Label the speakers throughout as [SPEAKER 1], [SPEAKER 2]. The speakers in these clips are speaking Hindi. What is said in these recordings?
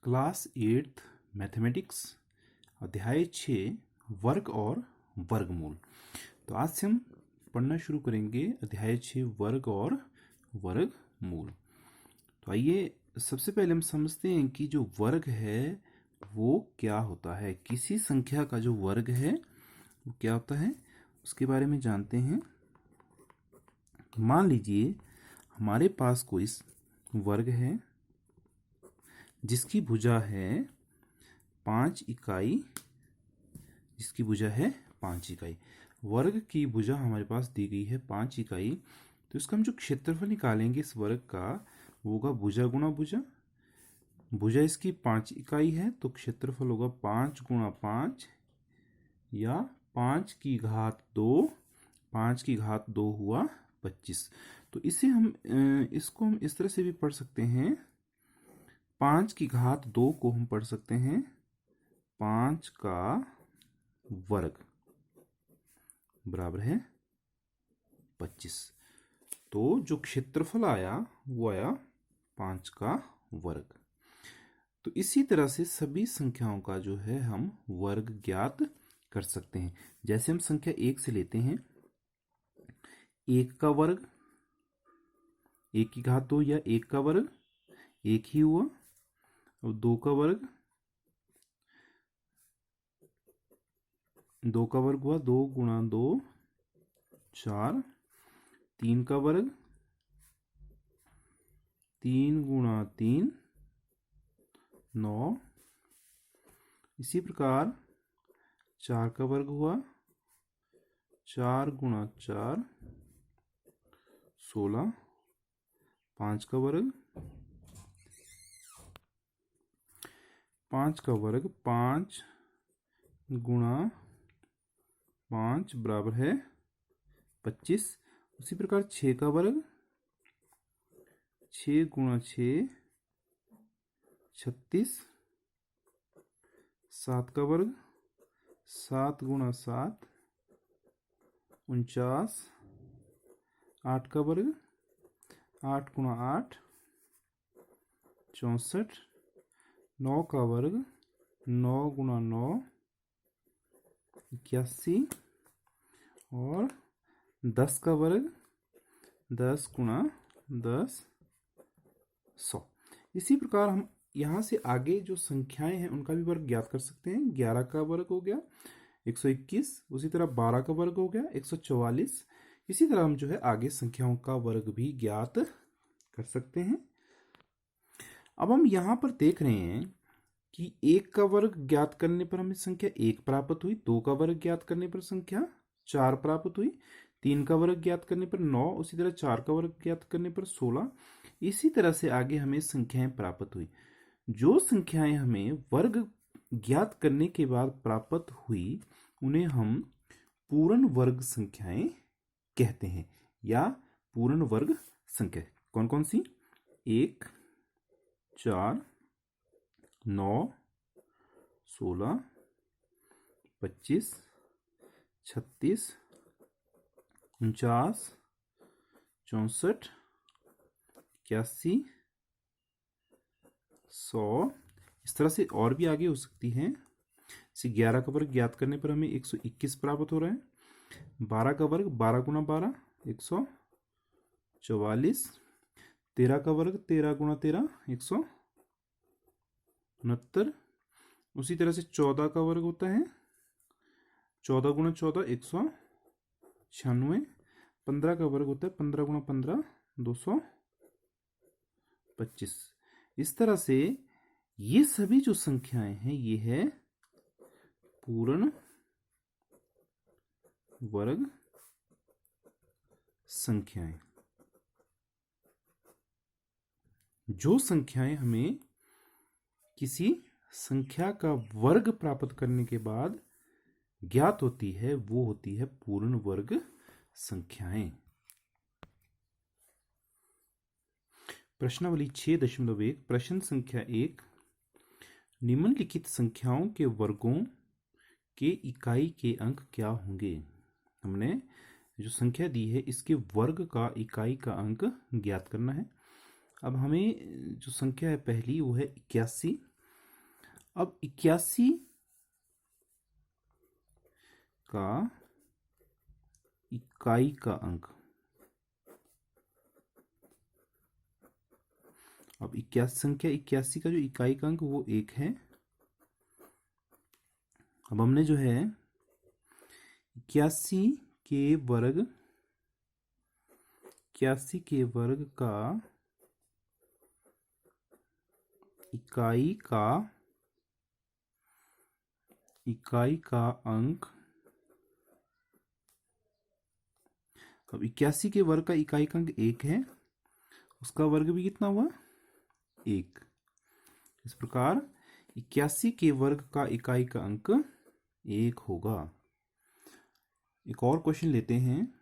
[SPEAKER 1] क्लास 8 मैथमेटिक्स अध्याय 6 वर्ग और वर्गमूल। तो आज से हम पढ़ना शुरू करेंगे अध्याय 6 वर्ग और वर्गमूल। तो आइए सबसे पहले हम समझते हैं कि जो वर्ग है वो क्या होता है। किसी संख्या का जो वर्ग है वो क्या होता है उसके बारे में जानते हैं। मान लीजिए हमारे पास कोई वर्ग है जिसकी भुजा है 5 इकाई, जिसकी भुजा है 5 इकाई। वर्ग की भुजा हमारे पास दी गई है 5 इकाई। तो इसका हम जो क्षेत्रफल निकालेंगे इस वर्ग का वो होगा भुजा गुणा भुजा। भुजा इसकी 5 इकाई है तो क्षेत्रफल होगा 5 गुणा 5 या 5 की घात 2। 5 की घात 2 हुआ 25। तो इसे हम इसको हम इस तरह से भी पढ़ सकते हैं। 5 की घात 2 को हम पढ़ सकते हैं 5 का वर्ग बराबर है 25। तो जो क्षेत्रफल आया वो आया 5 का वर्ग। तो इसी तरह से सभी संख्याओं का जो है हम वर्ग ज्ञात कर सकते हैं। जैसे हम संख्या 1 से लेते हैं, 1 का वर्ग, 1 की घात 2 या 1 का वर्ग 1 ही हुआ। और 2 का वर्ग, 2 का वर्ग हुआ 2 गुणा 2 4। 3 का वर्ग 3 गुणा 3 9। इसी प्रकार 4 का वर्ग हुआ 4 गुणा 4 16। 5 का वर्ग 5 गुणा 5 बराबर है 25। उसी प्रकार 6 का वर्ग 6 गुणा 6 36। 7 का वर्ग 7 गुणा 7 49। 8 का वर्ग 8 गुणा 8 64। 9 का वर्ग 9 गुणा 9 81। और 10 का वर्ग 10 गुणा 10 100। इसी प्रकार हम यहाँ से आगे जो संख्याएं हैं उनका भी वर्ग ज्ञात कर सकते हैं। 11 का वर्ग हो गया 121। उसी तरह 12 का वर्ग हो गया 144। इसी तरह हम जो है आगे संख्याओं का वर्ग भी ज्ञात कर सकते हैं। अब हम यहाँ पर देख रहे हैं कि 1 का वर्ग ज्ञात करने पर हमें संख्या 1 प्राप्त हुई। 2 का वर्ग ज्ञात करने पर संख्या 4 प्राप्त हुई। 3 का वर्ग ज्ञात करने पर 9। उसी तरह 4 का वर्ग ज्ञात करने पर 16। इसी तरह से आगे हमें संख्याएं प्राप्त हुई। जो संख्याएं हमें वर्ग ज्ञात करने के बाद प्राप्त हुई उन्हें हम पूर्ण वर्ग संख्याएं कहते हैं या पूर्ण वर्ग संख्या। कौन कौन सी? 1 4 9 16 25 36 49 64 81 100। इस तरह से और भी आगे हो सकती हैं। जैसे 11 का वर्ग ज्ञात करने पर हमें 121 प्राप्त हो रहा है। 12 का वर्ग 12 गुणा 12 144। 13 का वर्ग 13 गुणा 13 169। उसी तरह से 14 का वर्ग होता है 14 गुणा 14 196। 15 का वर्ग होता है 15 गुणा 15 225। इस तरह से ये सभी जो संख्याएं हैं ये है पूर्ण वर्ग संख्याएं। जो संख्याएं हमें किसी संख्या का वर्ग प्राप्त करने के बाद ज्ञात होती है वो होती है पूर्ण वर्ग संख्याएं। प्रश्नावली 6.1 प्रश्न संख्या 1, निम्नलिखित संख्याओं के वर्गों के इकाई के अंक क्या होंगे। हमने जो संख्या दी है इसके वर्ग का इकाई का अंक ज्ञात करना है। अब हमें जो संख्या है पहली वो है 81। अब 81 का इकाई का अंक, अब 81 संख्या 81 का जो इकाई का अंक वो 1 है। अब हमने जो है 81 के वर्ग, 81 के वर्ग का इकाई का अंक, अब 81 के वर्ग का इकाई का अंक 1 है, उसका वर्ग भी कितना हुआ 1। इस प्रकार 81 के वर्ग का इकाई का अंक 1 होगा। एक और क्वेश्चन लेते हैं।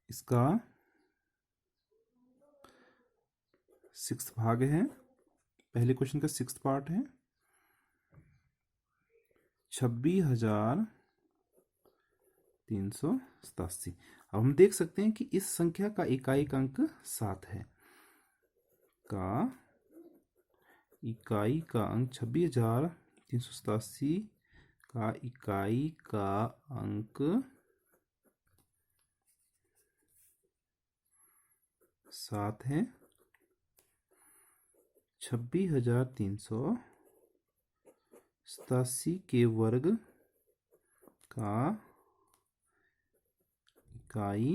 [SPEAKER 1] इसका 6th भाग है, पहले क्वेश्चन का 6th पार्ट है। 26,387। अब हम देख सकते हैं कि इस संख्या का इकाई का अंक 7 है, का इकाई का अंक 26,387 का इकाई का अंक 7 है। 26,387 के वर्ग का इकाई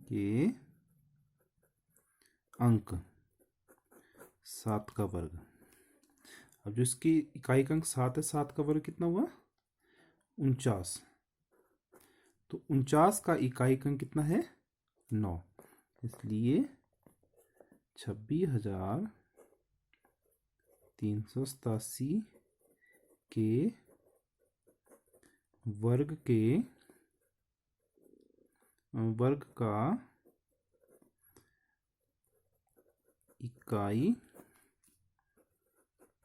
[SPEAKER 1] के अंक 7 का वर्ग। अब जो इसकी इकाई का अंक 7 है, 7 का वर्ग कितना हुआ 49। तो 49 का इकाई का अंक कितना है 9, इसलिए 26,387 के वर्ग का इकाई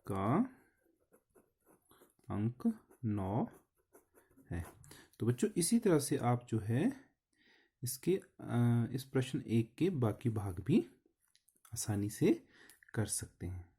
[SPEAKER 1] का अंक 9 है। तो बच्चों इसी तरह से आप जो है इसके इस प्रश्न 1 के बाकी भाग भी आसानी से कर सकते हैं।